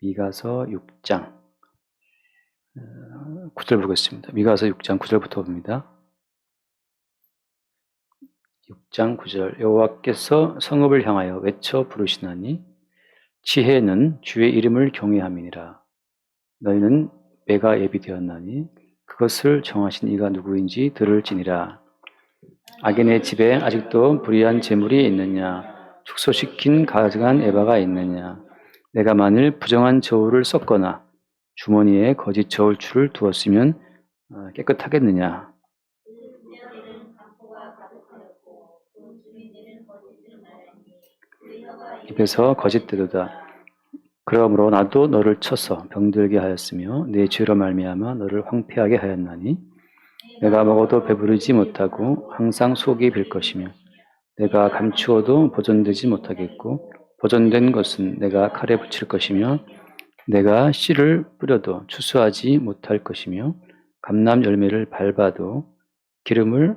미가서 6장 9절 보겠습니다. 미가서 6장 9절부터 봅니다. 6장 9절 여호와께서 성읍을 향하여 외쳐 부르시나니 지혜는 주의 이름을 경외함이니라. 너희는 매가 예비되었나니 그것을 정하신 이가 누구인지 들을지니라. 악인의 집에 아직도 불의한 재물이 있느냐? 축소시킨 가증한 에바가 있느냐? 내가 만일 부정한 저울을 썼거나 주머니에 거짓 저울추를 두었으면 깨끗하겠느냐? 입에서 거짓되도다. 그러므로 나도 너를 쳐서 병들게 하였으며 내 죄로 말미암아 너를 황폐하게 하였나니 내가 먹어도 배부르지 못하고 항상 속이 빌 것이며 내가 감추어도 보존되지 못하겠고 보존된 것은 내가 칼에 붙일 것이며 내가 씨를 뿌려도 추수하지 못할 것이며 감람 열매를 밟아도 기름을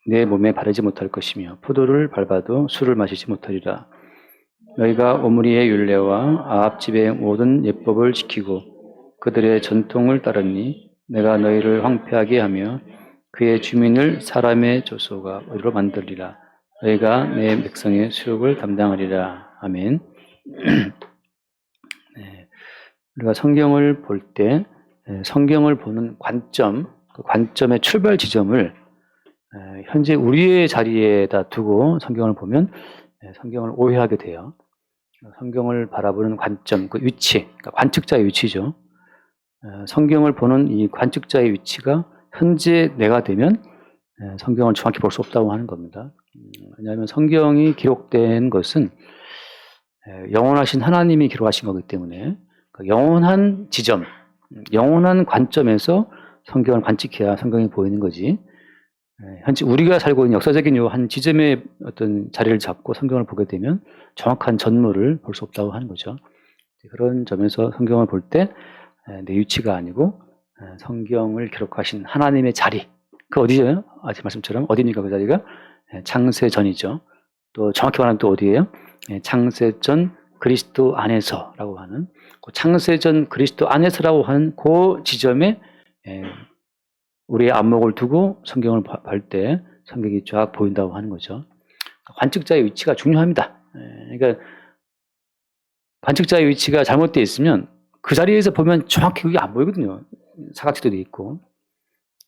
내 몸에 바르지 못할 것이며 포도를 밟아도 술을 마시지 못하리라. 너희가 오므리의 율례와 아합 집의 모든 예법을 지키고 그들의 전통을 따르니 내가 너희를 황폐하게 하며 그의 주민을 사람의 조소가 어디로 만들리라. 너희가 내 백성의 수욕을 담당하리라. 아멘. 네, 우리가 성경을 볼 때 성경을 보는 관점, 그 관점의 출발 지점을 현재 우리의 자리에다 두고 성경을 보면 성경을 오해하게 돼요. 성경을 바라보는 관점, 그 위치, 그러니까 관측자의 위치죠. 성경을 보는 이 관측자의 위치가 현재 내가 되면 성경을 정확히 볼 수 없다고 하는 겁니다. 왜냐하면 성경이 기록된 것은 영원하신 하나님이 기록하신 거기 때문에 영원한 지점, 영원한 관점에서 성경을 관측해야 성경이 보이는 거지. 현재 우리가 살고 있는 역사적인 요 한 지점의 어떤 자리를 잡고 성경을 보게 되면 정확한 전모를 볼 수 없다고 하는 거죠. 그런 점에서 성경을 볼 때 내 위치가 아니고 성경을 기록하신 하나님의 자리, 그 어디죠? 아직 말씀처럼 어디입니까? 그 자리가 창세전이죠. 또 정확히 말하면 또 어디예요? 창세전 그리스도 안에서라고 하는 그 창세전 그리스도 안에서라고 하는 그 지점에 우리의 안목을 두고 성경을 볼 때 성경이 쫙 보인다고 하는 거죠. 관측자의 위치가 중요합니다. 그러니까 관측자의 위치가 잘못되어 있으면 그 자리에서 보면 정확히 그게 안 보이거든요. 사각지도 돼 있고.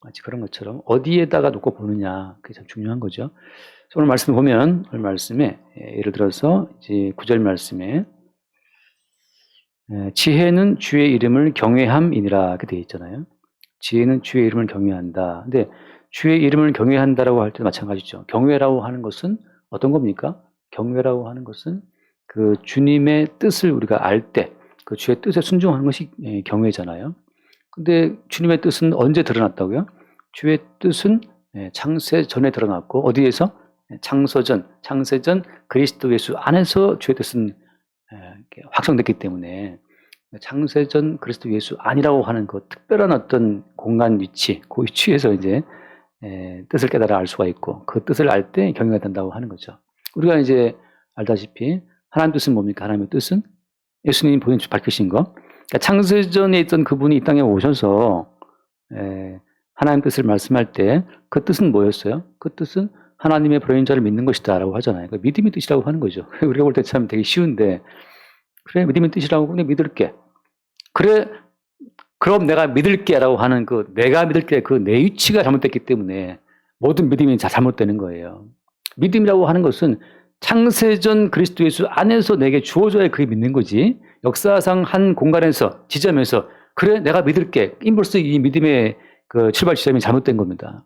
마치 그런 것처럼 어디에다가 놓고 보느냐, 그게 참 중요한 거죠. 오늘 말씀을 보면, 오늘 말씀에 예를 들어서 이제 9절 말씀에 지혜는 주의 이름을 경외함이니라 이렇게 되어 있잖아요. 지혜는 주의 이름을 경외한다. 근데 주의 이름을 경외한다라고 할 때도 마찬가지죠. 경외라고 하는 것은 어떤 겁니까? 경외라고 하는 것은 그 주님의 뜻을 우리가 알 때 그 주의 뜻에 순종하는 것이 경외잖아요. 근데 주님의 뜻은 언제 드러났다고요? 주의 뜻은 창세 전에 드러났고 어디에서? 창세전 그리스도 예수 안에서 주의 뜻은 확정됐기 때문에 창세전 그리스도 예수 안이라고 하는 그 특별한 어떤 공간 위치, 그 위치에서 이제 뜻을 깨달아 알 수가 있고 그 뜻을 알 때 경외가 된다고 하는 거죠. 우리가 이제 알다시피 하나님 뜻은 뭡니까? 하나님의 뜻은 예수님이 본인이 밝히신 거. 그러니까 창세전에 있던 그분이 이 땅에 오셔서 하나님 뜻을 말씀할 때 그 뜻은 뭐였어요? 그 뜻은 하나님의 보내신 자를 믿는 것이다라고 하잖아요. 그러니까 믿음의 뜻이라고 하는 거죠. 우리가 볼 때 참 되게 쉬운데 그래 믿음의 뜻이라고 그냥 믿을게. 그래 그럼 내가 믿을게라고 하는 그 내가 믿을게 그 내 위치가 잘못됐기 때문에 모든 믿음이 다 잘못되는 거예요. 믿음이라고 하는 것은 창세전 그리스도 예수 안에서 내게 주어져야 그게 믿는 거지. 역사상 한 공간에서 지점에서 그래 내가 믿을게. 인벌스 이 믿음의 그 출발 지점이 잘못된 겁니다.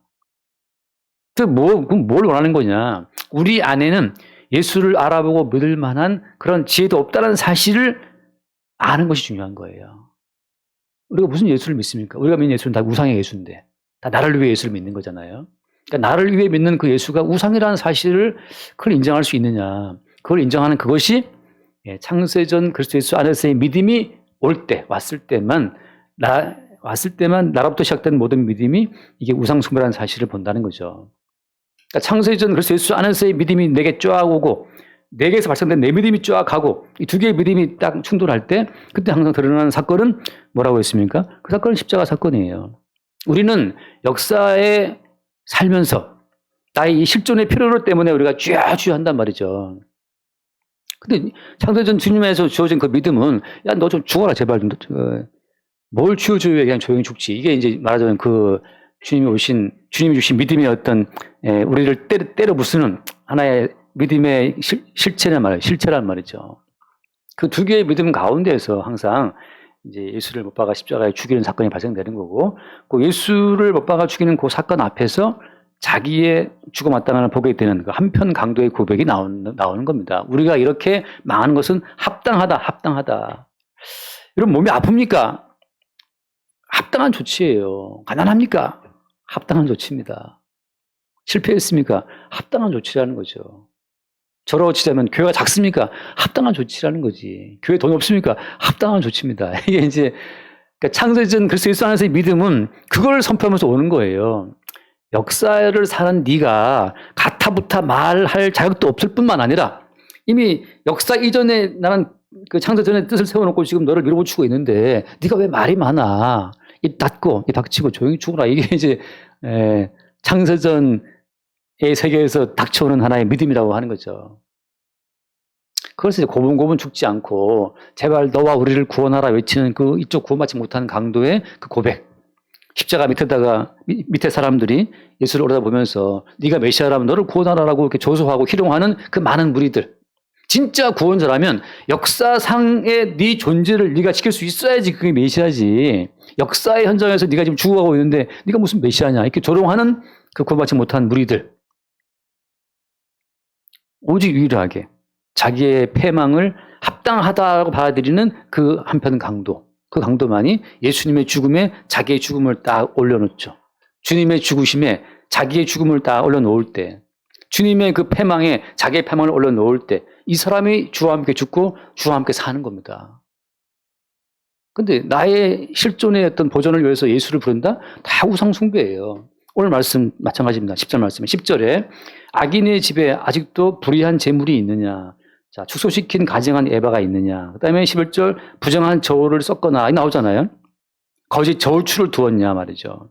그럼 뭘 원하는 거냐? 우리 안에는 예수를 알아보고 믿을 만한 그런 지혜도 없다는 사실을 아는 것이 중요한 거예요. 우리가 무슨 예수를 믿습니까? 우리가 믿는 예수는 다 우상의 예수인데 다 나를 위해 예수를 믿는 거잖아요. 그러니까 나를 위해 믿는 그 예수가 우상이라는 사실을 그걸 인정할 수 있느냐. 그걸 인정하는 그것이 창세전 그리스도 예수 안에서의 믿음이 왔을 때만 나로부터 시작된 모든 믿음이 이게 우상숭배라는 사실을 본다는 거죠. 그러니까 창세전 그리스도 예수 안에서의 믿음이 내게 쫙 오고 내게서 발생된 내 믿음이 쫙 가고 이 두 개의 믿음이 딱 충돌할 때 그때 항상 드러나는 사건은 뭐라고 했습니까? 그 사건은 십자가 사건이에요. 우리는 역사에 살면서 나의 이 실존의 필요로 때문에 우리가 쥐야쥐한단 말이죠. 근데 창세전 주님에서 주어진 그 믿음은 야, 너 좀 죽어라 제발. 뭘 쥐어줘야 그냥 조용히 죽지. 이게 이제 말하자면 그 주님이 주신 믿음의 어떤 우리를 때려 부수는 하나의 믿음의 실체란 말이죠. 그 두 개의 믿음 가운데에서 항상 이제 예수를 못 박아 십자가에 죽이는 사건이 발생되는 거고, 그 예수를 못 박아 죽이는 그 사건 앞에서 자기의 죽어 마땅함을 보게 되는 그 한편 강도의 고백이 나오는 겁니다. 우리가 이렇게 망하는 것은 합당하다. 여러분 몸이 아픕니까? 합당한 조치예요. 가난합니까? 합당한 조치입니다. 실패했습니까? 합당한 조치라는 거죠. 저로 치자면 교회가 작습니까? 합당한 조치라는 거지. 교회 돈 없습니까? 합당한 조치입니다. 이게 이제 그러니까 창세전 그리스도 안에서의 믿음은 그걸 선포하면서 오는 거예요. 역사를 사는 네가 가타부타 말할 자격도 없을 뿐만 아니라 이미 역사 이전에 나는 그 창세전의 뜻을 세워놓고 지금 너를 밀어붙이고 있는데 네가 왜 말이 많아? 입 닥치고 조용히 죽어라. 이게 이제 창세전의 세계에서 닥쳐오는 하나의 믿음이라고 하는 거죠. 그래서 이제 고분고분 죽지 않고 제발 너와 우리를 구원하라 외치는 그 이쪽 구원받지 못하는 강도의 그 고백. 십자가 밑에 사람들이 예수를 오려다보면서 네가 메시아라면 너를 구원하라고 이렇게 조소하고 희롱하는 그 많은 무리들. 진짜 구원자라면 역사상의 네 존재를 네가 지킬 수 있어야지 그게 메시아지. 역사의 현장에서 네가 지금 죽어가고 있는데 네가 무슨 메시아냐 이렇게 조롱하는 그 구원받지 못한 무리들. 오직 유일하게 자기의 패망을 합당하다고 받아들이는 그 한편 강도. 그 강도만이 예수님의 죽음에 자기의 죽음을 딱 올려놓죠. 주님의 죽으심에 자기의 죽음을 딱 올려놓을 때, 주님의 그 패망에 자기의 패망을 올려놓을 때, 이 사람이 주와 함께 죽고 주와 함께 사는 겁니다. 근데 나의 실존의 어떤 보존을 위해서 예수를 부른다? 다 우상숭배예요. 오늘 말씀 마찬가지입니다. 10절 말씀에 10절에 악인의 집에 아직도 불의한 재물이 있느냐. 자, 축소시킨 가증한 에바가 있느냐. 그 다음에 11절 부정한 저울을 썼거나 나오잖아요. 거짓 저울추를 두었냐 말이죠.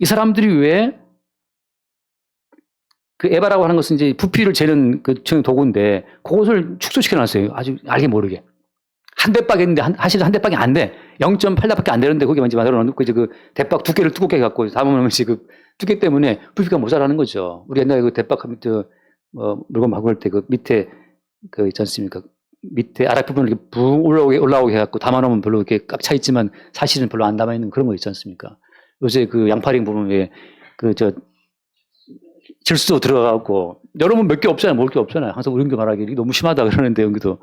이 사람들이 왜 그 에바라고 하는 것은 이제 부피를 재는 그 도구인데 그것을 축소시켜놨어요. 아주 알게 모르게. 한 대박 했는데 사실 한 대박이 안 돼. 0.8대밖에 안 되는데 거기에 먼저 만들어 놓고 이제 그 대박 두께를 두껍게 해갖고 담으면 그 두께 때문에 부피가 모자라는 거죠. 우리 옛날에 그 대박 물건 바꿀 때 그 밑에 그 있지 않습니까? 밑에 아랫 부분을 이렇게 붕 올라오게 해갖고 담아놓으면 별로 이렇게 꽉 차 있지만 사실은 별로 안 담아있는 그런 거 있지 않습니까? 요새 그 양파링 보면 왜 질소 들어가고 여러분 몇 개 없잖아요. 먹을 게 없잖아요. 항상 우리 연기 말하기 너무 심하다 그러는데 연기도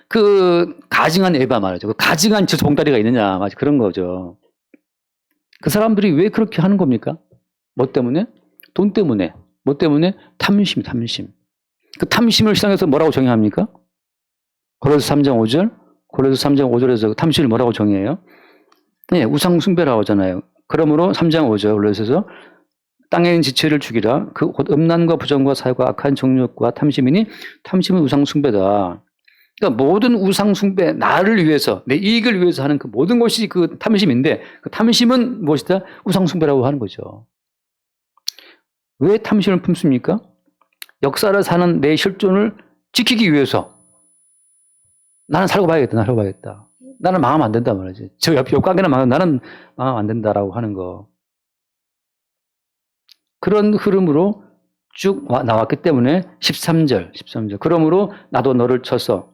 그 가증한 에바 말이죠. 그 가증한 저 봉다리가 있느냐 마치 그런 거죠. 그 사람들이 왜 그렇게 하는 겁니까? 뭐 때문에? 돈 때문에. 뭐 때문에? 탐심. 그 탐심을 시장에서 뭐라고 정의합니까? 고린도서 3장 5절? 고린도서 3장 5절에서 탐심을 뭐라고 정의해요? 네, 우상숭배라고 하잖아요. 그러므로 3장 5절 고린도서에서 땅에 있는 지체를 죽이라. 그 곧 음란과 부정과 사욕과 악한 정욕과 탐심이니 탐심은 우상숭배다. 그러니까 모든 우상숭배, 나를 위해서, 내 이익을 위해서 하는 그 모든 것이 그 탐심인데 그 탐심은 무엇이다? 우상숭배라고 하는 거죠. 왜 탐심을 품습니까? 역사를 사는 내 실존을 지키기 위해서 나는 살고 봐야겠다. 나는 망하면 안 된다 말이지. 저 옆 가게는 나는 망하면 안 된다라고 하는 거. 그런 흐름으로 쭉 나왔기 때문에 13절. 그러므로 나도 너를 쳐서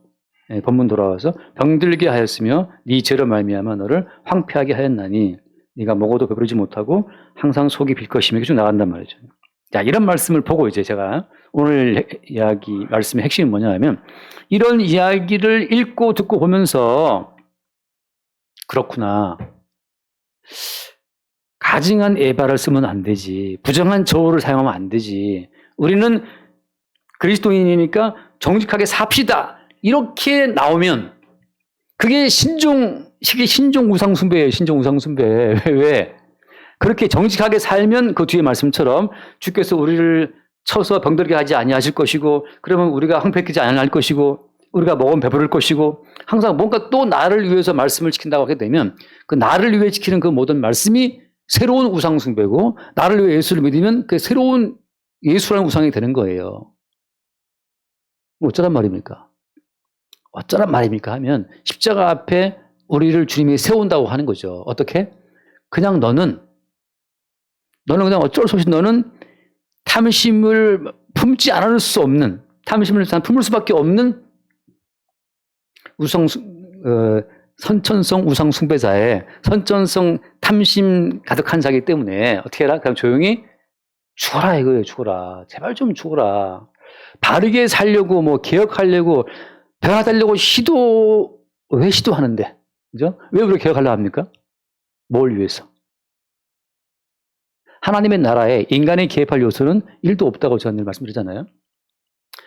본문 돌아와서 병들게 하였으며 네 죄로 말미암아 너를 황폐하게 하였나니 네가 먹어도 배부르지 못하고 항상 속이 빌 것이며 이렇게 쭉 나간단 말이죠. 자, 이런 말씀을 보고 이제 제가 오늘 이야기 말씀의 핵심이 뭐냐면 이런 이야기를 읽고 듣고 보면서 그렇구나. 가증한 에바를 쓰면 안 되지. 부정한 저울을 사용하면 안 되지. 우리는 그리스도인이니까 정직하게 삽시다. 이렇게 나오면 그게 신종 우상숭배예요. 신종 우상숭배. 왜? 그렇게 정직하게 살면 그 뒤에 말씀처럼 주께서 우리를 쳐서 병들게 하지 아니하실 것이고, 그러면 우리가 황폐하지 아니할 것이고, 우리가 먹으면 배부를 것이고, 항상 뭔가 또 나를 위해서 말씀을 지킨다고 하게 되면 그 나를 위해 지키는 그 모든 말씀이 새로운 우상 숭배고, 나를 위해 예수를 믿으면 그 새로운 예수라는 우상이 되는 거예요. 어쩌란 말입니까? 어쩌란 말입니까? 하면 십자가 앞에 우리를 주님이 세운다고 하는 거죠. 어떻게? 그냥 너는 그냥 어쩔 수 없이 너는 탐심을 품지 않을 수 없는, 탐심을 품을 수밖에 없는 선천성 우상 숭배자의 선천성 탐심 가득한 자이기 때문에 어떻게 해라? 그냥 조용히 죽어라 이거예요. 죽어라. 제발 좀 죽어라. 바르게 살려고 뭐 개혁하려고 변화되려고 왜 시도하는데? 그죠? 왜 우리가 개혁하려고 합니까? 뭘 위해서? 하나님의 나라에 인간이 개입할 요소는 1도 없다고 저는 늘 말씀드리잖아요.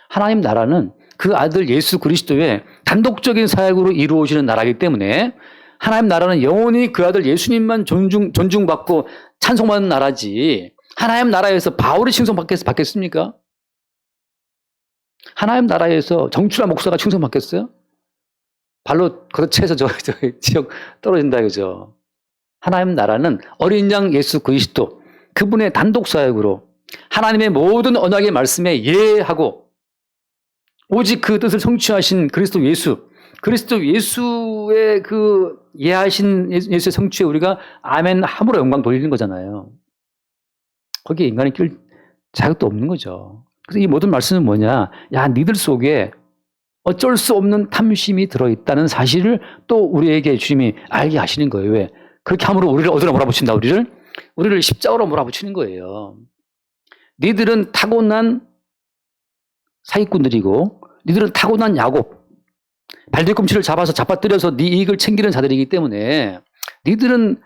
하나님 나라는 그 아들 예수 그리스도의 단독적인 사역으로 이루어지는 나라이기 때문에 하나님 나라는 영원히 그 아들 예수님만 존중받고 찬송받는 나라지, 하나님 나라에서 바울이 칭송받겠습니까? 하나님 나라에서 정춘하 목사가 칭송받겠어요? 발로 걷어채서 저 지역 떨어진다 그죠? 하나님 나라는 어린 양 예수 그리스도 그분의 단독 사역으로 하나님의 모든 언약의 말씀에 예하고 오직 그 뜻을 성취하신 그리스도 예수의 그 예하신 예수의 성취에 우리가 아멘 함으로 영광 돌리는 거잖아요. 거기에 인간이 낄 자격도 없는 거죠. 그래서 이 모든 말씀은 뭐냐? 야, 니들 속에 어쩔 수 없는 탐심이 들어있다는 사실을 또 우리에게 주님이 알게 하시는 거예요. 왜? 그렇게 함으로 우리를 어디로 몰아붙인다? 우리를 십자가로 몰아붙이는 거예요. 니들은 타고난 사기꾼들이고, 니들은 타고난 야곱, 발뒤꿈치를 잡아서 잡아뜨려서 네 이익을 챙기는 자들이기 때문에 니들은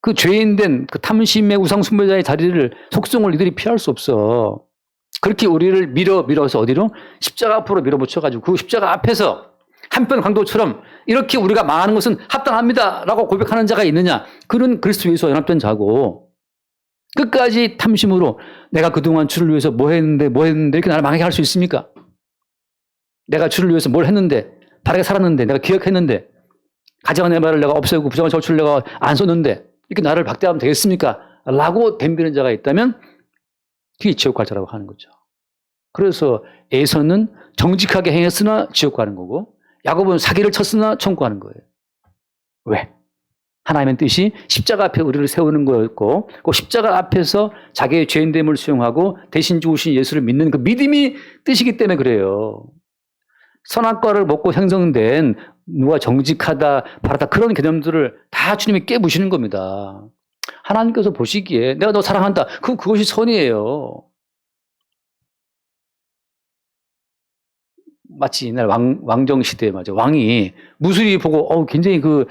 그 죄인된 그 탐심의 우상 숭배자의 자리를, 속성을 니들이 피할 수 없어. 그렇게 우리를 밀어서 어디로? 십자가 앞으로 밀어붙여가지고 그 십자가 앞에서 한편 강도처럼 이렇게 우리가 망하는 것은 합당합니다 라고 고백하는 자가 있느냐? 그는 그리스도 예수와 연합된 자고, 끝까지 탐심으로 내가 그동안 주를 위해서 뭐 했는데 이렇게 나를 망하게 할 수 있습니까? 내가 주를 위해서 뭘 했는데, 바르게 살았는데, 내가 기억했는데, 가증한 내 말을 내가 없애고 부정한 저주를 내가 안 썼는데 이렇게 나를 박대하면 되겠습니까? 라고 덤비는 자가 있다면 그게 지옥 갈 자라고 하는 거죠. 그래서 에서는 정직하게 행했으나 지옥 가는 거고, 야곱은 사기를 쳤으나 천국 가는 거예요. 왜? 하나님의 뜻이 십자가 앞에 우리를 세우는 거였고, 그 십자가 앞에서 자기의 죄인됨을 수용하고 대신 죽으신 예수를 믿는 그 믿음이 뜻이기 때문에 그래요. 선악과를 먹고 형성된 누가 정직하다, 바르다 그런 개념들을 다 주님이 깨부시는 겁니다. 하나님께서 보시기에 내가 너 사랑한다. 그것이 선이에요. 마치 옛날 왕정 시대에 맞아. 왕이 무술이 보고 굉장히 그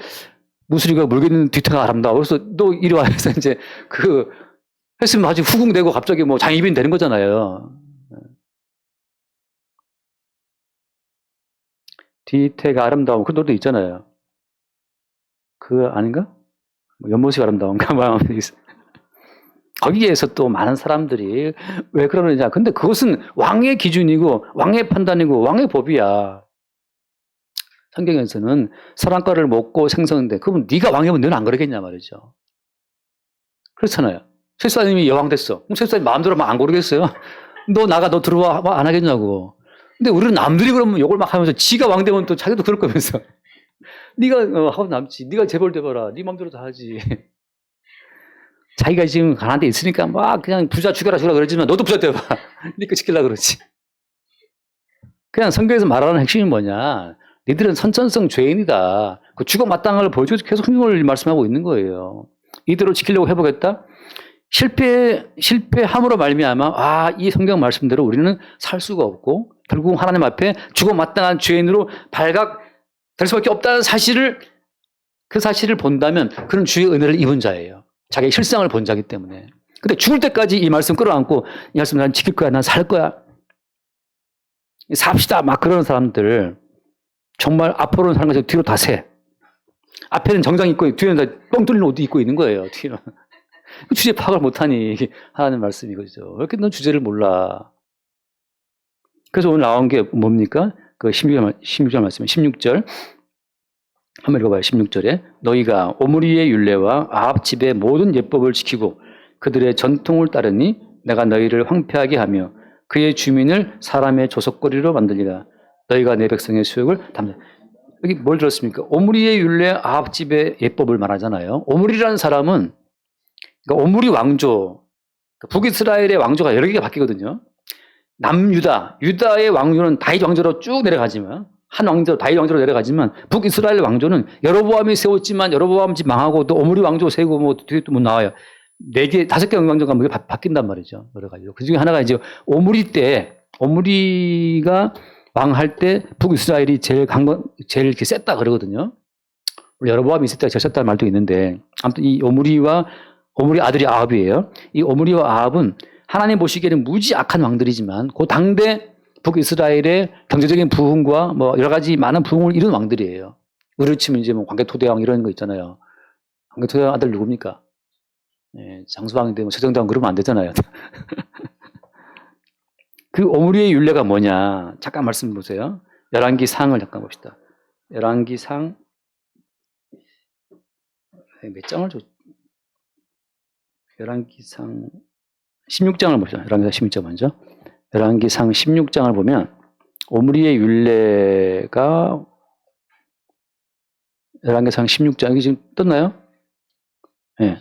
무술이가 물겠는 뒤태가 아름다워. 그래서 너 이리 와 해서 이제 했으면 아주 후궁되고 갑자기 뭐 장입인 되는 거잖아요. 뒤태가 아름다움 그 노래도 있잖아요. 아닌가? 연못이 아름다운가? 거기에서 또 많은 사람들이 왜 그러느냐. 근데 그것은 왕의 기준이고 왕의 판단이고 왕의 법이야. 성경에서는 선악과를 먹고 생성인데 그러면 네가 왕이면 너는 안 그러겠냐 말이죠. 그렇잖아요. 세사님이 여왕 됐어. 그럼 세사님 마음대로 막 안 고르겠어요? 너 들어와 안 하겠냐고. 근데 우리는 남들이 그러면 욕을 막 하면서 지가 왕 되면 또 자기도 그럴 거면서 네가 하고 남지. 네가 재벌 돼봐라. 네 마음대로 다 하지. 자기가 지금 가난한 데 있으니까 막 그냥 부자 죽여라 그러지만 너도 부자 돼봐. 네 거 지키려고 그러지. 그냥 성경에서 말하는 핵심이 뭐냐. 니들은 선천성 죄인이다. 그 죽어 마땅한 걸 보여주고 계속 성경을 말씀하고 있는 거예요. 이대로 지키려고 해보겠다? 실패함으로 말미암아 이 성경 말씀대로 우리는 살 수가 없고 결국 하나님 앞에 죽어 마땅한 죄인으로 발각될 수밖에 없다는 그 사실을 본다면 그는 주의 은혜를 입은 자예요. 자기의 실상을 본 자기 때문에. 근데 죽을 때까지 이 말씀 끌어안고 이 말씀 난 지킬 거야. 난 살 거야. 삽시다. 막 그러는 사람들 정말 앞으로는 사는 것이 뒤로 다 새. 앞에는 정장 입고 뒤에는 다 뻥 뚫린 옷 입고 있는 거예요. 뒤로. 주제 파악을 못하니 하는 말씀이거죠. 왜 이렇게 넌 주제를 몰라. 그래서 오늘 나온 게 뭡니까? 그 16절 말씀, 16절. 한번 읽어봐요. 16절에 너희가 오므리의 율례와 아합 집의 모든 예법을 지키고 그들의 전통을 따르니 내가 너희를 황폐하게 하며 그의 주민을 사람의 조석거리로 만들리라. 너희가 내 백성의 수욕을 담다. 여기 뭘 들었습니까? 오므리의 율례 아합 집의 예법을 말하잖아요. 오므리라는 사람은 그러니까 오므리 왕조, 북이스라엘의 왕조가 여러 개가 바뀌거든요. 남유다, 유다의 왕조는 다윗 왕조로 쭉 내려가지만 한 왕조, 다윗 왕조로 내려가지만 북이스라엘 왕조는 여로보암이 세웠지만 여로보암 집 망하고 또 오므리 왕조 세우고 뭐 뒤에 또 뭐 나와요. 4개, 5개 왕조가 뭐 바뀐단 말이죠. 여러 가지로. 그 중에 하나가 이제 오므리 때, 오므리가 왕할 때 북이스라엘이 제일 이렇게 셌다 그러거든요. 여로보암이 있을 때가 제일 셌다는 말도 있는데 아무튼 이 오므리 아들이 아합이에요. 이 오므리와 아합은 하나님 보시기에는 무지 악한 왕들이지만 그 당대 북이스라엘의 경제적인 부흥과 뭐 여러 가지 많은 부흥을 이룬 왕들이에요. 우리로 치면 이제 뭐 광개토대왕 이런 거 있잖아요. 광개토대왕 아들 누굽니까? 예, 장수왕인데 뭐 세종대왕 그러면 안 되잖아요. 그 오므리의 율례가 뭐냐? 잠깐 말씀 보세요. 열왕기상을 잠깐 봅시다. 열왕기상 몇 장을 줘? 열왕기상 16장을 봅시다. 열왕기상 16장 먼저. 열왕기상 16장을 보면 오므리의 율례가 열왕기상 16장 이게 지금 떴나요? 예.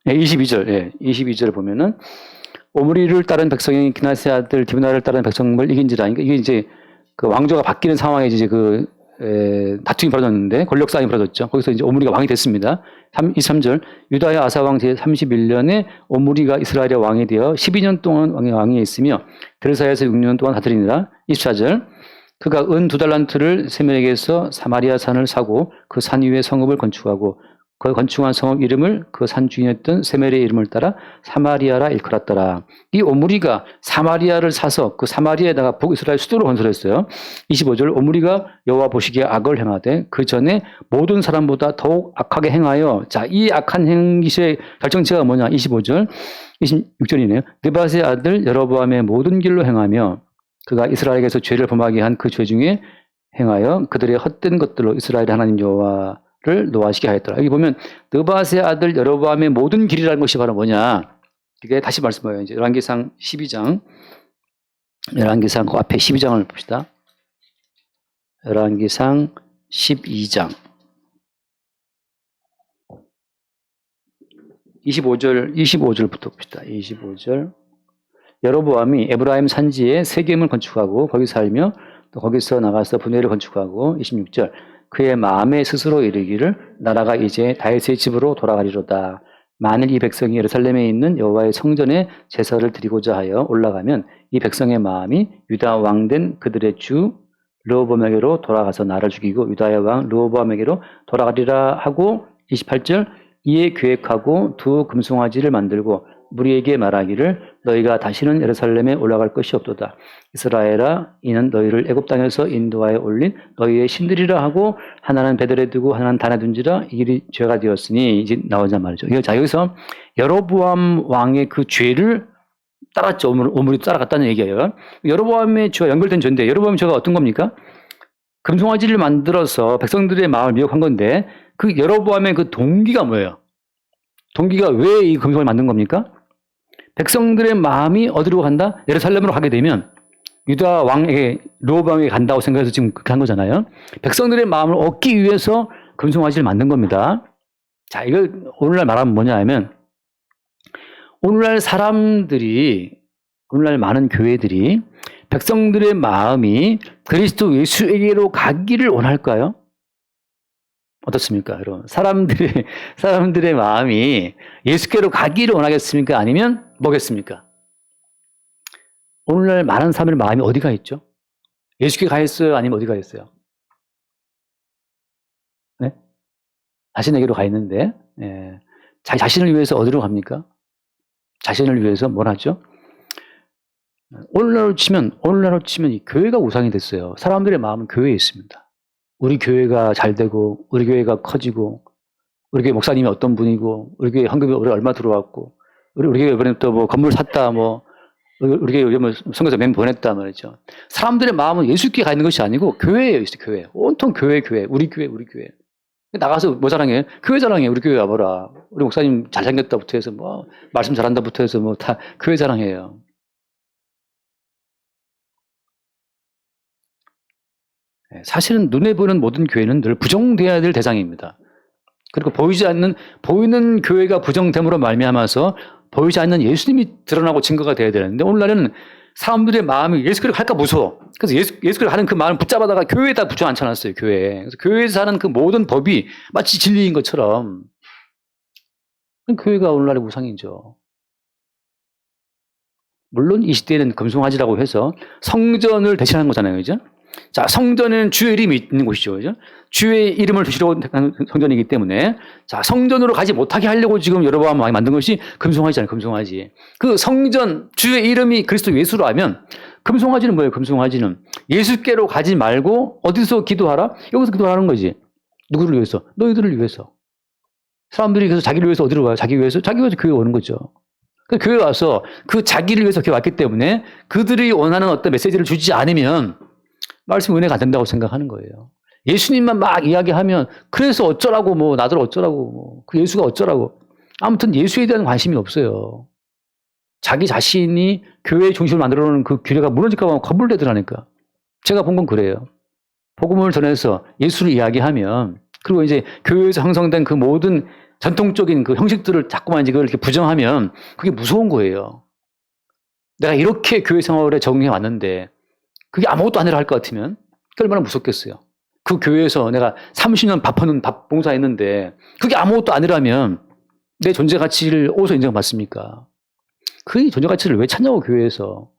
네. 22절. 예. 22절을 보면은 오므리를 따른 백성이 기나스의 아들 디브나를 따른 백성을 이긴지라. 이게 이제 그 왕조가 바뀌는 상황에 이제 다툼이 벌어졌는데 권력 싸움이 벌어졌죠. 거기서 이제 오므리가 왕이 됐습니다. 23절 유다의 아사왕 제31년에 오므리가 이스라엘의 왕이 되어 12년 동안 왕위에 있으며 드르사에서 6년 동안 다스리니라. 24절 그가 은 2달란트를 세멜에게서 사마리아 산을 사고 그 산 위에 성읍을 건축하고 그 건축한 성읍 이름을 그 산 주인이었던 세멜의 이름을 따라 사마리아라 일컬었더라. 이 오므리가 사마리아를 사서 그 사마리아에다가 북이스라엘 수도를 건설했어요. 25절 오므리가 여호와 보시기에 악을 행하되 그 전에 모든 사람보다 더욱 악하게 행하여 자, 이 악한 행기의 결정체가 뭐냐? 25절 26절이네요. 느밧의 아들 여로보암의 모든 길로 행하며 그가 이스라엘에게서 죄를 범하게 한 그 죄 중에 행하여 그들의 헛된 것들로 이스라엘의 하나님 여호와를 노하시게 하였더라. 여기 보면 느밧의 아들 여로보암의 모든 길이라는 것이 바로 뭐냐? 이게 다시 말씀해요. 이제 열왕기상 12장, 열왕기상 그 앞에 12장을 봅시다. 열왕기상 12장 25절부터 봅시다. 25절 여로보암이 에브라임 산지에 세겜을 건축하고 거기 살며 또 거기서 나가서 분회를 건축하고 26절 그의 마음에 스스로 이르기를 나라가 이제 다윗의 집으로 돌아가리로다. 만일 이 백성이 예루살렘에 있는 여호와의 성전에 제사를 드리고자 하여 올라가면 이 백성의 마음이 유다 왕된 그들의 주 르호보암에게로 돌아가서 나를 죽이고 유다의 왕 르호보암에게로 돌아가리라 하고 28절 이에 계획하고 두 금송아지를 만들고 무리에게 말하기를 너희가 다시는 예루살렘에 올라갈 것이 없도다. 이스라엘아 이는 너희를 애굽 땅에서 인도하여 올린 너희의 신들이라 하고 하나는 베델에 두고 하나는 단에 둔지라 이 일이 죄가 되었으니 이제 나오자 말이죠. 자 여기서 여로보암 왕의 그 죄를 따랐죠. 오므리 따라갔다는 얘기예요. 여로보암의 죄와 연결된 죄인데 여로보암의 죄가 어떤 겁니까? 금송아지를 만들어서 백성들의 마음을 미혹한 건데 그 여로보암의 그 동기가 뭐예요? 동기가 왜 이 금송아지를 만든 겁니까? 백성들의 마음이 어디로 간다? 예루살렘으로 가게 되면 유다 왕에게 르호보암에게 간다고 생각해서 지금 그렇게 한 거잖아요. 백성들의 마음을 얻기 위해서 금송아지를 만든 겁니다. 자, 이걸 오늘날 말하면 뭐냐 하면 오늘날 많은 교회들이 백성들의 마음이 그리스도 예수에게로 가기를 원할까요? 어떻습니까, 여러분? 사람들의 마음이 예수께로 가기를 원하겠습니까? 아니면 뭐겠습니까? 오늘날 많은 사람의 마음이 어디가 있죠? 예수께 가 있어요? 아니면 어디가 있어요? 네? 자신에게로 가 있는데, 예. 자신을 위해서 어디로 갑니까? 자신을 위해서 뭘 하죠? 오늘날로 치면 이 교회가 우상이 됐어요. 사람들의 마음은 교회에 있습니다. 우리 교회가 잘 되고, 우리 교회가 커지고, 우리 교회 목사님이 어떤 분이고, 우리 교회 헌금이 올해 얼마 들어왔고, 우리 교회 이번에 또 뭐 건물 샀다, 뭐, 우리가 요즘 성경에서 맨 보냈다 말이죠. 사람들의 마음은 예수께 가 있는 것이 아니고 교회예요, 교회. 온통 교회, 우리 교회, 우리 교회. 나가서 뭐 자랑해? 교회 자랑해. 우리 교회 와봐라. 우리 목사님 잘생겼다부터 해서 뭐 말씀 잘한다부터 해서 뭐 다 교회 자랑해요. 사실은 눈에 보이는 모든 교회는 늘 부정돼야 될 대상입니다. 그리고 보이는 교회가 부정됨으로 말미암아서 보이지 않는 예수님이 드러나고 증거가 돼야 되는데 오늘날에는 사람들의 마음이 예수 그리스도를 할까 무서워. 그래서 예수 그리스도를 하는 그 마음을 붙잡아다가 교회에다 붙여 앉혀놨어요. 교회에. 그래서 교회에서 하는 그 모든 법이 마치 진리인 것처럼 교회가 오늘날의 우상이죠. 물론 이 시대에는 금송아지라고 해서 성전을 대신하는 거잖아요. 그죠? 자, 성전은 주의 이름이 있는 곳이죠. 그죠? 주의 이름을 두시려고 택한 성전이기 때문에 자, 성전으로 가지 못하게 하려고 지금 여러분 많이 만든 것이 금송아지잖아요. 금송아지. 그 성전, 주의 이름이 그리스도 예수로 하면 금송아지는 뭐예요? 금송아지는 예수께로 가지 말고 어디서 기도하라? 여기서 기도하는 거지. 누구를 위해서? 너희들을 위해서. 사람들이 그래서 자기를 위해서 어디로 가요? 자기 위해서 교회 오는 거죠. 그 교회 와서 그 자기를 위해서 교회 왔기 때문에 그들이 원하는 어떤 메시지를 주지 않으면 말씀 은혜가 안 된다고 생각하는 거예요. 예수님만 막 이야기하면 그래서 어쩌라고 뭐 나들 어쩌라고 뭐 그 예수가 어쩌라고 아무튼 예수에 대한 관심이 없어요. 자기 자신이 교회의 중심을 만들어 놓은 그 규례가 무너질까 봐 겁을 내더라니까. 제가 본 건 그래요. 복음을 전해서 예수를 이야기하면 그리고 이제 교회에서 형성된 그 모든 전통적인 그 형식들을 자꾸만 이제 그걸 이렇게 부정하면 그게 무서운 거예요. 내가 이렇게 교회 생활에 적응해 왔는데 그게 아무것도 아니라 할 것 같으면 그게 얼마나 무섭겠어요. 그 교회에서 내가 30년 밥 봉사했는데 그게 아무것도 아니라면 내 존재 가치를 어디서 인정받습니까? 그 존재 가치를 왜 찾냐고 교회에서.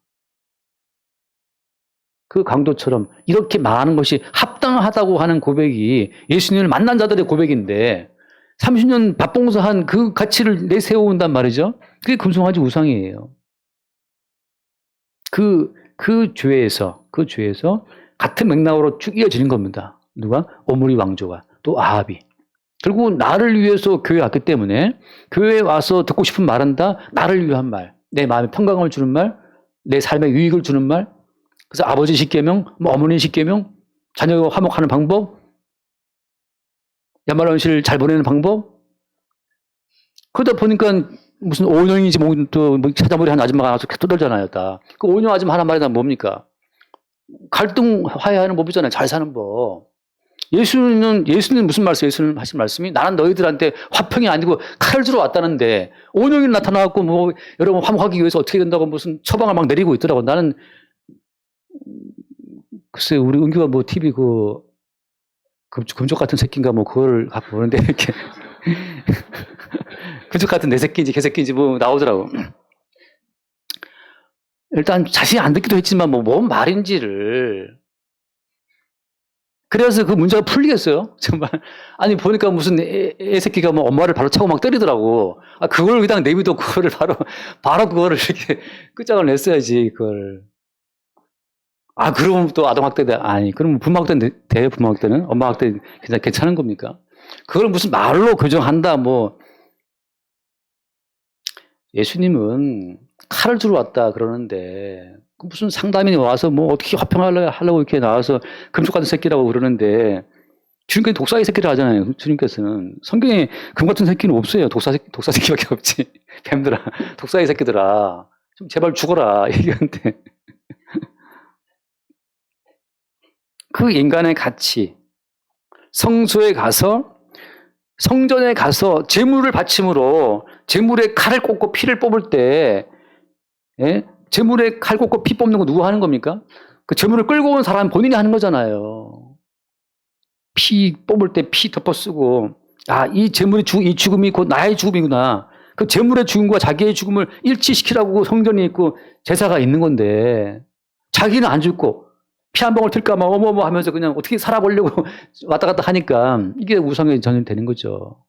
그 강도처럼 이렇게 말하는 것이 합당하다고 하는 고백이 예수님을 만난 자들의 고백인데 30년 밥 봉사한 그 가치를 내세워온단 말이죠. 그게 금송아지 우상이에요. 그 죄에서 같은 맥락으로 쭉 이어지는 겁니다. 누가? 오므리 왕조가 또 아합이. 결국 나를 위해서 교회에 왔기 때문에 교회에 와서 듣고 싶은 말은 다 나를 위한 말, 내 마음에 평강을 주는 말, 내 삶에 유익을 주는 말. 그래서 아버지 십계명, 뭐 어머니 십계명, 자녀 화목하는 방법, 연말연시를 잘 보내는 방법. 그러다 보니까 무슨 오년인지 또 찾아보리 한 아줌마가 나와서 떠들잖아요, 다. 그 오년 아줌마 하나 말이 다 뭡니까? 갈등 화해하는 법이잖아요. 잘 사는 법. 예수는 무슨 말씀? 예수는 하신 말씀이 나는 너희들한테 화평이 아니고 칼을 주러 왔다는데 5년이 나타나갖고 뭐 여러분 화목하기 위해서 어떻게 된다고 무슨 처방을 막 내리고 있더라고. 나는 글쎄 우리 은규가 뭐 TV 그 금쪽 같은 새끼인가 뭐 그걸 갖고 보는데 이렇게 금쪽 같은 내 새끼인지 개새끼인지 뭐 나오더라고. 일단 자세히 안 듣기도 했지만 뭐 뭔 말인지를. 그래서 그 문제가 풀리겠어요? 정말. 아니 보니까 무슨 애 새끼가 뭐 엄마를 바로 차고 막 때리더라고. 아 그걸 그냥 내비도 그거를 바로 그거를 이렇게 끝장을 냈어야지 그걸. 아 그럼 또 아동학대 아니 그럼 부모학대 돼요? 부모학대는? 엄마학대 괜찮은 겁니까? 그걸 무슨 말로 교정한다 뭐. 예수님은 칼을 주러 왔다 그러는데 무슨 상담인이 와서 뭐 어떻게 화평하려고 이렇게 나와서 금쪽 같은 새끼라고 그러는데 주님께서 독사의 새끼를 하잖아요. 주님께서는 성경에 금 같은 새끼는 없어요. 독사 새끼밖에 없지. 뱀들아, 독사의 새끼들아, 좀 제발 죽어라 얘기하는데 그 인간의 가치, 성전에 가서 제물을 바침으로 제물에 칼을 꽂고 피를 뽑을 때, 예? 제물에 칼 꽂고 피 뽑는 거 누가 하는 겁니까? 그 제물을 끌고 온 사람 본인이 하는 거잖아요. 피 뽑을 때 피 덮어 쓰고, 아, 이 죽음이 곧 나의 죽음이구나. 그 제물의 죽음과 자기의 죽음을 일치시키라고 성전이 있고 제사가 있는 건데, 자기는 안 죽고, 피 한 방울 틀까 막 어머머 하면서 그냥 어떻게 살아보려고 왔다 갔다 하니까 이게 우상이 전염되는 거죠.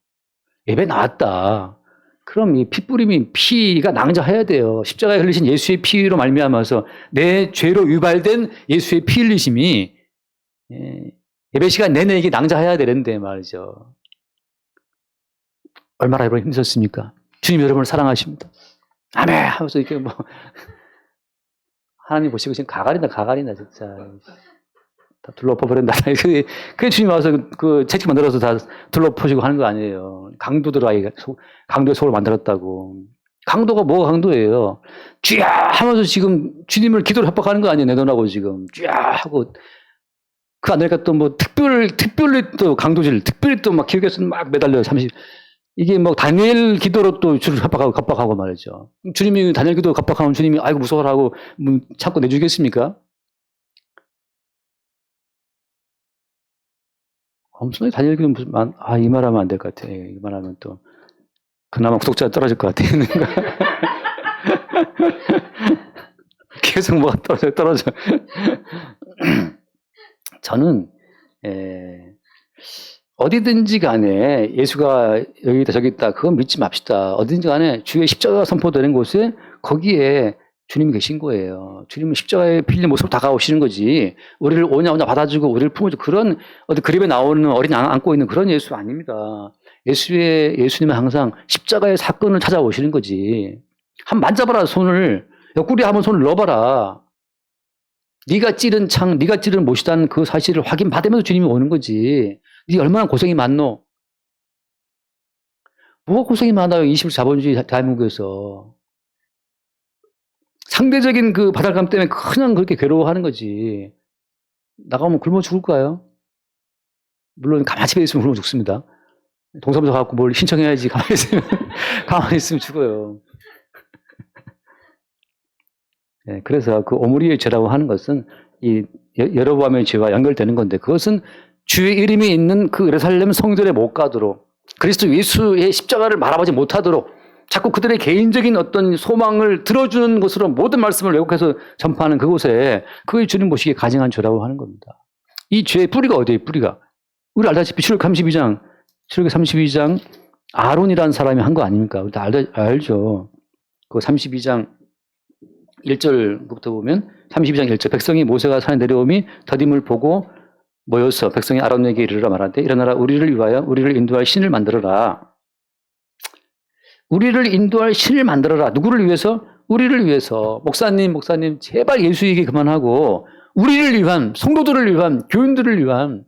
예배 나왔다. 그럼 이 피뿌림이 피가 낭자해야 돼요. 십자가에 흘리신 예수의 피로 말미암아서 내 죄로 유발된 예수의 피 흘리심이 예배 시간 내내 이게 낭자해야 되는데 말이죠. 얼마나 여러분 힘드셨습니까? 주님 여러분을 사랑하십니다. 아멘 하면서 이렇게 뭐 하나님 보시고 지금 가관이다, 진짜. 다 둘러엎어버린다. 그게 주님 와서 그 채찍 만들어서 다 둘러퍼시고 하는 거 아니에요. 강도들아이 강도의 속을 만들었다고. 강도가 뭐가 강도예요? 쥐야 하면서 지금 주님을 기도로 협박하는 거 아니에요? 내 돈하고 지금 쥐야 하고 그 안 되니까 또 뭐 특별히 또 강도질, 특별히 또 막 기억에서 막 매달려 30. 이게 뭐 다니엘 기도로 또 주를 협박하고 말이죠. 주님이 다니엘 기도 협박하면 주님이 아이고 무서워라고 참고 내주겠습니까? 엄청나게 다니엘 기도 무슨 이 말하면 안 될 것 같아. 이 말하면 또 그나마 구독자 떨어질 것 같아. 계속 뭐가 떨어져. 저는 어디든지 간에 예수가 여기 있다 저기 있다 그건 믿지 맙시다. 어디든지 간에 주의 십자가가 선포되는 곳에 거기에 주님이 계신 거예요. 주님은 십자가에 필린 모습으로 다가오시는 거지. 우리를 오냐 받아주고 우리를 품어주고 그런 어디 그림에 나오는 어린이 안고 있는 그런 예수 아닙니다. 예수님은 항상 십자가의 사건을 찾아오시는 거지. 한번 만져봐라 손을. 옆구리에 한번 손을 넣어봐라. 네가 찌른 창, 네가 찌른 못이란 그 사실을 확인받으면서 주님이 오는 거지. 네가 얼마나 고생이 많노? 뭐가 고생이 많아요? 21세 자본주의 대한민국에서. 상대적인 그 바닥감 때문에 그냥 그렇게 괴로워하는 거지. 나가면 굶어 죽을까요? 물론 가만히 집에 있으면 굶어 죽습니다. 동사무소 가고 뭘 신청해야지. 가만히 있으면 죽어요. 네, 그래서 그 오므리의 죄라고 하는 것은 이 여로보암의 죄와 연결되는 건데 그것은 주의 이름이 있는 그 예루살렘 성전에 못 가도록 그리스도 예수의 십자가를 말아보지 못하도록 자꾸 그들의 개인적인 어떤 소망을 들어주는 것으로 모든 말씀을 왜곡해서 전파하는 그곳에 그게 주님 보시기에 가증한 죄라고 하는 겁니다. 이 죄의 뿌리가 어디에 뿌리가? 우리 알다시피 출애굽 32장 아론이라는 사람이 한 거 아닙니까? 우리 다 알죠. 그 32장 1절부터 보면 32장 1절 백성이 모세가 산에 내려오미 더딤을 보고 모여서 백성이 아론에게 이르러 말하되 일어나라 우리를 위하여 우리를 인도할 신을 만들어라. 우리를 인도할 신을 만들어라. 누구를 위해서? 우리를 위해서. 목사님 제발 예수 얘기 그만하고 우리를 위한 성도들을 위한 교인들을 위한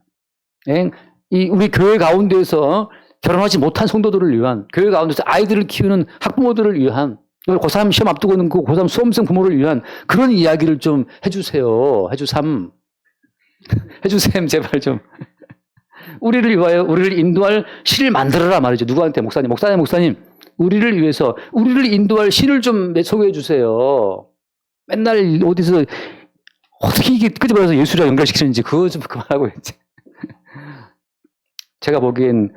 우리 교회 가운데서 결혼하지 못한 성도들을 위한 교회 가운데서 아이들을 키우는 학부모들을 위한 고3 시험 앞두고 있는 그 고3 수험생 부모를 위한 그런 이야기를 좀 해주세요. 해주삼 제발 좀. 우리를 위하여 우리를 인도할 신을 만들어라 말이죠. 누구한테? 목사님 우리를 위해서 우리를 인도할 신을 좀 소개해 주세요. 맨날 어디서 어떻게 이게 끄집어내서 예수랑 연결시키는지 그거 좀 그만하고 이제. 제가 보기엔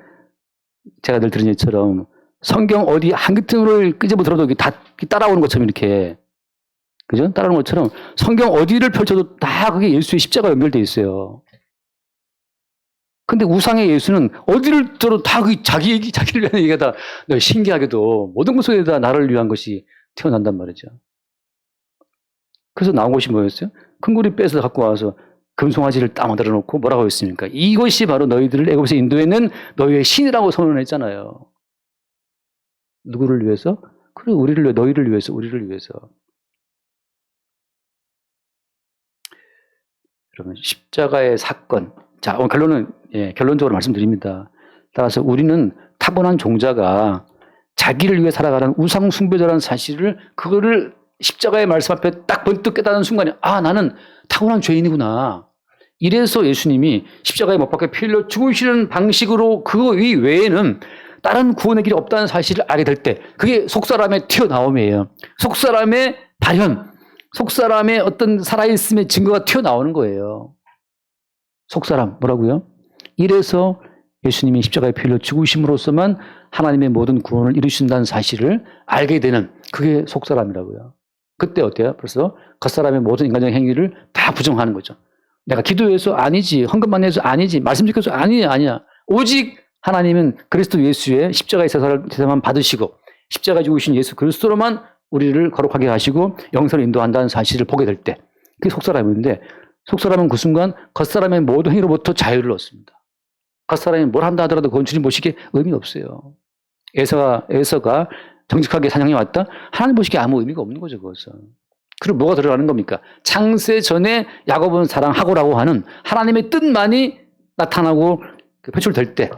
제가 늘 들은 얘기처럼 성경 어디 한 깃털을 끄집어 들어도 다 따라오는 것처럼 이렇게 그죠? 따라오는 것처럼 성경 어디를 펼쳐도 다 그게 예수의 십자가 연결돼 있어요. 근데 우상의 예수는 어디를 들어도 다 그 자기를 위한 얘기가 다 신기하게도 모든 것 속에 다 나를 위한 것이 태어난단 말이죠. 그래서 나온 것이 뭐였어요? 큰 구리 빼서 갖고 와서 금송아지를 딱 만들어 놓고 뭐라고 했습니까? 이것이 바로 너희들을 애굽에서 인도했는 너희의 신이라고 선언했잖아요. 누구를 위해서? 그래, 너희를 위해서, 우리를 위해서. 그러면 십자가의 사건. 자, 오늘 결론적으로 말씀드립니다. 따라서 우리는 타고난 종자가 자기를 위해 살아가는 우상 숭배자라는 사실을 그거를 십자가의 말씀 앞에 딱 번뜩 깨닫는 순간에 나는 타고난 죄인이구나. 이래서 예수님이 십자가에 못 박혀 피 흘려 죽으시는 방식으로 그거 외에는 다른 구원의 길이 없다는 사실을 알게 될 때 그게 속사람의 튀어나옴이에요. 속사람의 발현, 속사람의 어떤 살아있음의 증거가 튀어나오는 거예요. 속사람 뭐라고요? 이래서 예수님이 십자가에 피 흘려 죽으심으로써만 하나님의 모든 구원을 이루신다는 사실을 알게 되는 그게 속사람이라고요. 그때 어때요? 벌써 겉사람의 모든 인간적인 행위를 다 부정하는 거죠. 내가 기도해서 아니지, 헌금만 해서 아니지, 말씀 지켜서 아니야. 오직 하나님은 그리스도 예수의 십자가의 제사만 받으시고 십자가에 죽으신 예수 그리스도로만 우리를 거룩하게 하시고 영생을 인도한다는 사실을 보게 될 때 그게 속사람인데 속사람은 그 순간 겉사람의 모든 행위로부터 자유를 얻습니다. 겉사람이 뭘 한다 하더라도 그건 주님 보시기에 의미가 없어요. 에서가 정직하게 사냥해 왔다? 하나님 보시기에 아무 의미가 없는 거죠. 그것은. 그리고 뭐가 들어가는 겁니까? 창세 전에 야곱은 사랑하고라고 하는 하나님의 뜻만이 나타나고 표출될 때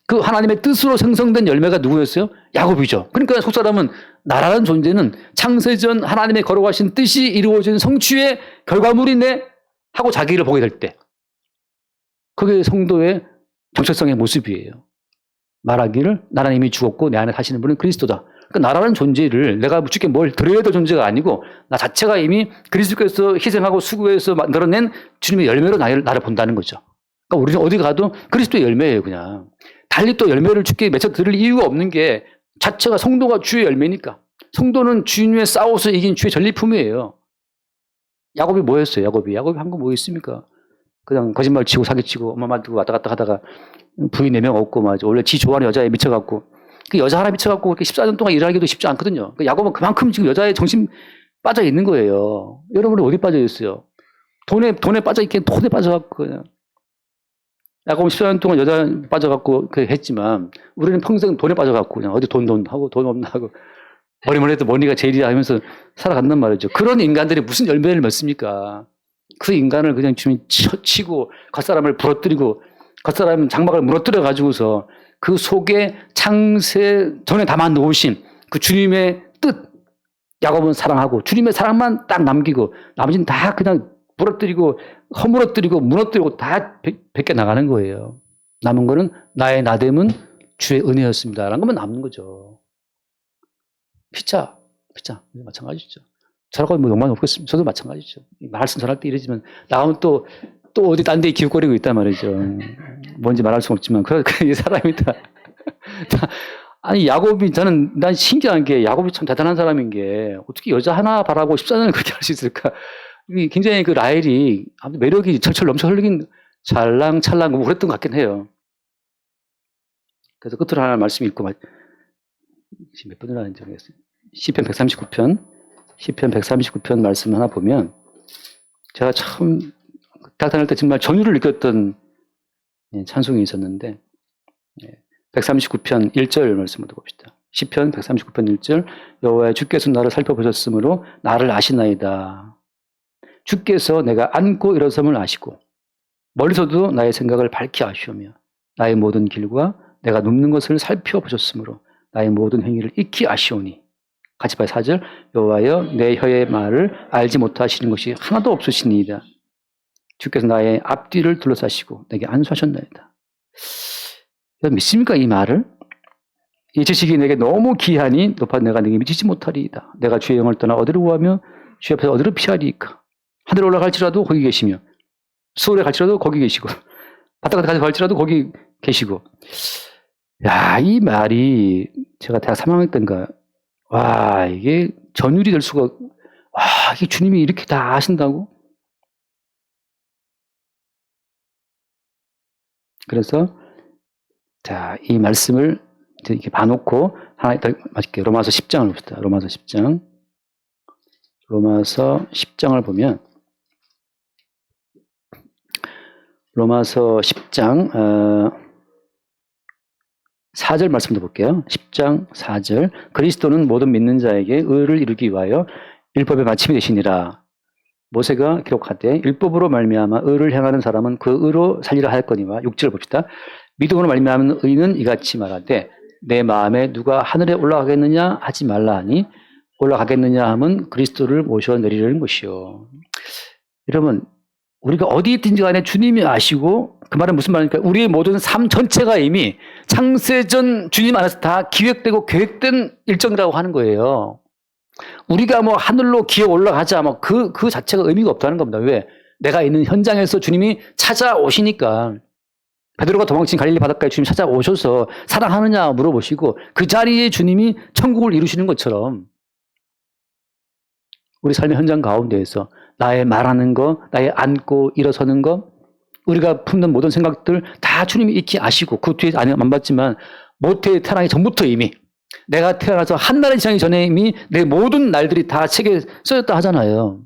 그 하나님의 뜻으로 생성된 열매가 누구였어요? 야곱이죠. 그러니까 속사람은 나라는 존재는 창세전 하나님의 거룩하신 뜻이 이루어진 성취의 결과물이네 하고 자기를 보게 될 때 그게 성도의 정체성의 모습이에요. 말하기를 나는 이미 죽었고 내 안에 사시는 분은 그리스도다. 그러니까 나라는 존재를 내가 주께 뭘 드려야 될 존재가 아니고 나 자체가 이미 그리스도께서 희생하고 수고해서 만들어낸 주님의 열매로 나를 본다는 거죠. 그러니까 우리는 어디 가도 그리스도의 열매예요. 그냥. 달리 또 열매를 주께 맺어 드릴 이유가 없는 게 자체가 성도가 주의 열매니까. 성도는 주님의 싸워서 이긴 주의 전리품이에요. 야곱이 뭐였어요? 야곱이 한 거 뭐 있습니까? 그냥 거짓말 치고 사기치고 엄마 말 두고 왔다 갔다 하다가 부인 4명 없고 맞아. 원래 지 좋아하는 여자에 미쳐갖고 그 여자 하나 미쳐갖고 그렇게 14년 동안 일하기도 쉽지 않거든요. 그 야곱은 그만큼 지금 여자의 정신 빠져 있는 거예요. 여러분은 어디 빠져 있어요? 돈에 빠져 있긴 돈에 빠져갖고 그냥. 야곱은 14년 동안 여자 빠져갖고 그 했지만 우리는 평생 돈에 빠져갖고 그냥 어디 돈 하고 돈 없나 하고 머리만 해도 머니가 제일이야 하면서 살아간단 말이죠. 그런 인간들이 무슨 열매를 맺습니까? 그 인간을 그냥 주님이 치고 겉사람을 부러뜨리고 겉사람 장막을 무너뜨려 가지고서 그 속에 창세 전에 담아 놓으신 그 주님의 뜻 야곱은 사랑하고 주님의 사랑만 딱 남기고 나머지는 다 그냥 부러뜨리고 허물어뜨리고 무너뜨리고 다 벗겨 나가는 거예요. 남은 거는 나의 나됨은 주의 은혜였습니다. 라는 것만 남는 거죠. 피자 마찬가지죠. 저라고 뭐 욕만 없겠습니다. 저도 마찬가지죠. 말씀 전할 때 이러지만 나오면 또 어디 딴 데 기웃거리고 있단 말이죠. 뭔지 말할 수는 없지만 이 사람이 다 아니 야곱이 난 신기한 게 야곱이 참 대단한 사람인 게 어떻게 여자 하나 바라고 14년을 그렇게 할 수 있을까? 굉장히 그 라헬이 매력이 철철 넘쳐 흘리긴 찰랑찰랑 뭐 그랬던 것 같긴 해요. 그래서 끝으로 하나 말씀 읽고 지금 몇 번이나 하는지 모르겠어요. 시편 139편 말씀 하나 보면 제가 참 딱 다닐 때 정말 전율을 느꼈던 찬송이 있었는데 139편 1절 말씀을 봅시다. 시편 139편 1절 여호와의 주께서 나를 살펴보셨으므로 나를 아시나이다. 주께서 내가 앉고 일어섬을 아시고 멀리서도 나의 생각을 밝히 아시오며 나의 모든 길과 내가 눕는 것을 살펴보셨으므로 나의 모든 행위를 익히 아시오니 같이 봐요. 4절 여호와여 내 혀의 말을 알지 못하시는 것이 하나도 없으시니이다. 주께서 나의 앞뒤를 둘러싸시고 내게 안수하셨나이다. 믿습니까 이 말을? 이 지식이 내게 너무 귀하니 높아 내가 내게 미치지 못하리이다. 내가 주의 영을 떠나 어디로 구하며 주 앞에서 어디로 피하리이까. 하늘에 올라갈지라도 거기 계시며 수월에 갈지라도 거기 계시고 바닷가에 갈지라도 거기 계시고. 야, 이 말이 제가 대학 3학년 때인가 와 이게 전율이 될 수가 와 이게 주님이 이렇게 다 아신다고? 그래서 자, 이 말씀을 이렇게 봐놓고 하나 더 맞을게요. 로마서 10장을 봅시다. 로마서 10장을 보면 로마서 10장 4절 말씀도 볼게요. 10장 4절 그리스도는 모든 믿는 자에게 의를 이루기 위하여 율법의 마침이 되시니라. 모세가 기록하되 율법으로 말미암아 의를 행하는 사람은 그 의로 살리라 하였거니와 6절 봅시다. 믿음으로 말미암은 의는 이같이 말하되 내 마음에 누가 하늘에 올라가겠느냐 하지 말라 하니 올라가겠느냐 하면 그리스도를 모셔 내리려는 것이요. 여러분 우리가 어디 있든지 간에 주님이 아시고 그 말은 무슨 말입니까? 우리의 모든 삶 전체가 이미 창세전 주님 안에서 다 기획되고 계획된 일정이라고 하는 거예요. 우리가 뭐 하늘로 기어 올라가자 뭐 그 자체가 의미가 없다는 겁니다. 왜? 내가 있는 현장에서 주님이 찾아오시니까. 베드로가 도망친 갈릴리 바닷가에 주님이 찾아오셔서 사랑하느냐 물어보시고 그 자리에 주님이 천국을 이루시는 것처럼 우리 삶의 현장 가운데에서 나의 말하는 거, 나의 앉고 일어서는 거, 우리가 품는 모든 생각들 다 주님이 익히 아시고 그 뒤에 안 봤지만 모태에 태어나기 전부터 이미 내가 태어나서 한 날의 지나기 전에 이미 내 모든 날들이 다 책에 써졌다 하잖아요.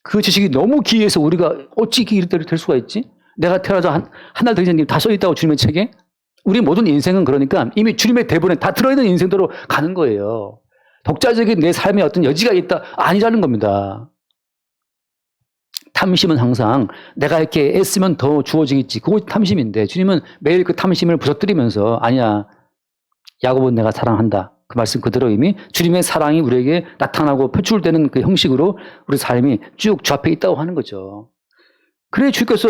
그 지식이 너무 귀해서 우리가 어찌 이렇게 될 수가 있지? 내가 태어나서 한 날 되기 전에 다 써있다고 주님의 책에? 우리 모든 인생은 그러니까 이미 주님의 대본에 다 들어있는 인생대로 가는 거예요. 독자적인 내 삶에 어떤 여지가 있다. 아니라는 겁니다. 탐심은 항상 내가 이렇게 애쓰면 더 주어지겠지. 그거 탐심인데 주님은 매일 그 탐심을 부서뜨리면서 아니야. 야곱은 내가 사랑한다. 그 말씀 그대로 이미 주님의 사랑이 우리에게 나타나고 표출되는 그 형식으로 우리 삶이 쭉 주 앞에 있다고 하는 거죠. 그래 주께서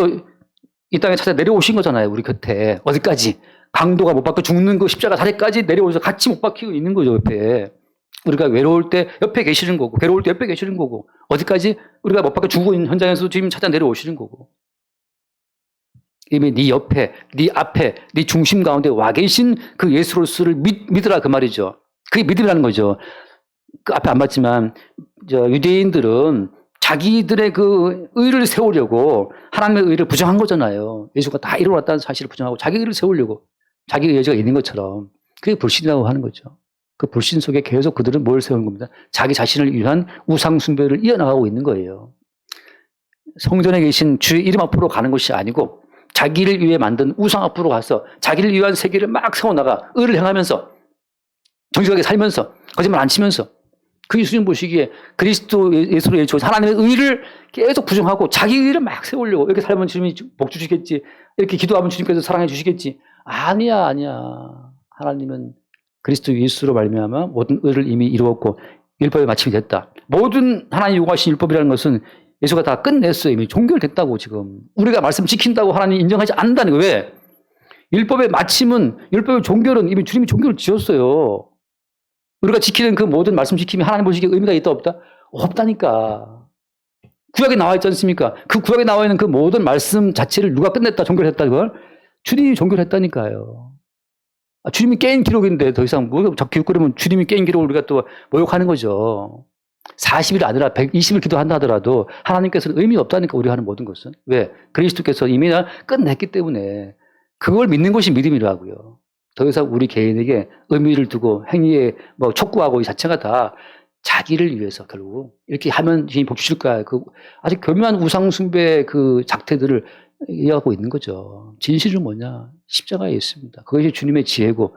이 땅에 찾아 내려오신 거잖아요. 우리 곁에. 어디까지? 강도가 못 박혀 죽는 그 십자가 다리까지 내려오셔서 같이 못 박히고 있는 거죠. 옆에. 우리가 외로울 때 옆에 계시는 거고 괴로울 때 옆에 계시는 거고 어디까지? 우리가 못 박혀 죽고 있는 현장에서 주님 찾아 내려오시는 거고 이미 네 옆에, 네 앞에, 네 중심 가운데 와 계신 그 예수로서를 믿으라 그 말이죠. 그게 믿음이라는 거죠. 그 앞에 안 봤지만 유대인들은 자기들의 그 의를 세우려고 하나님의 의를 부정한 거잖아요. 예수가 다 이루어났다는 사실을 부정하고 자기 의를 세우려고 자기 의지가 있는 것처럼 그게 불신이라고 하는 거죠. 그 불신 속에 계속 그들은 뭘 세우는 겁니다. 자기 자신을 위한 우상 숭배를 이어나가고 있는 거예요. 성전에 계신 주의 이름 앞으로 가는 것이 아니고 자기를 위해 만든 우상 앞으로 가서 자기를 위한 세계를 막 세워나가 의를 행하면서 정직하게 살면서 거짓말 안 치면서 그 예수님 보시기에 그리스도 예수로 예초해서 하나님의 의를 계속 부정하고 자기 의를 막 세우려고 이렇게 살면 주님이 복 주시겠지 이렇게 기도하면 주님께서 사랑해 주시겠지 아니야 하나님은 그리스도 예수로 말미암아 모든 의를 이미 이루었고 율법의 마침이 됐다. 모든 하나님 요구하신 율법이라는 것은 예수가 다 끝냈어요. 이미 종결됐다고 지금. 우리가 말씀 지킨다고 하나님 인정하지 않는다는 거예요. 왜? 율법의 마침은 율법의 종결은 이미 주님이 종결을 지었어요. 우리가 지키는 그 모든 말씀 지킴이 하나님 보시기에 의미가 있다 없다? 없다니까. 구약에 나와 있지 않습니까? 그 구약에 나와 있는 그 모든 말씀 자체를 누가 끝냈다 종결했다 그걸? 주님이 종결했다니까요. 주님이 깨인 기록인데 더 이상 뭐 기록거리면 주님이 깨인 기록을 우리가 또 모욕하는 거죠. 40일 아니라 120일 기도한다 하더라도 하나님께서는 의미가 없다니까 우리가 하는 모든 것은. 왜? 그리스도께서 이미 끝냈기 때문에 그걸 믿는 것이 믿음이라고요. 더 이상 우리 개인에게 의미를 두고 행위에 촉구하고 이 자체가 다 자기를 위해서 결국 이렇게 하면 주님이 복 주실 거야. 그 아주 교묘한 우상숭배 그 작태들을 이해하고 있는 거죠. 진실은 뭐냐? 십자가에 있습니다. 그것이 주님의 지혜고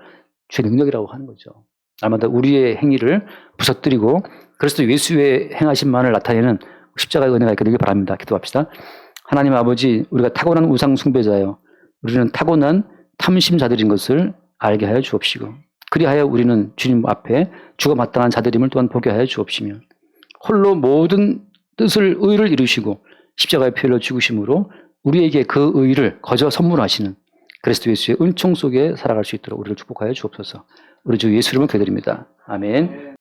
주의 능력이라고 하는 거죠. 날마다 우리의 행위를 부서뜨리고 그리스도 예수의 행하심만을 나타내는 십자가의 은혜가 있게 되길 바랍니다. 기도합시다. 하나님 아버지, 우리가 타고난 우상 숭배자예요. 우리는 타고난 탐심자들인 것을 알게 하여 주옵시고 그리하여 우리는 주님 앞에 주가 마땅한 자들임을 또한 보게 하여 주옵시며 홀로 모든 뜻을 의를 이루시고 십자가의 피로 죽으심으로 우리에게 그 의를 거저 선물하시는 그리스도 예수의 은총 속에 살아갈 수 있도록 우리를 축복하여 주옵소서. 우리 주 예수 이름을 기도드립니다. 아멘.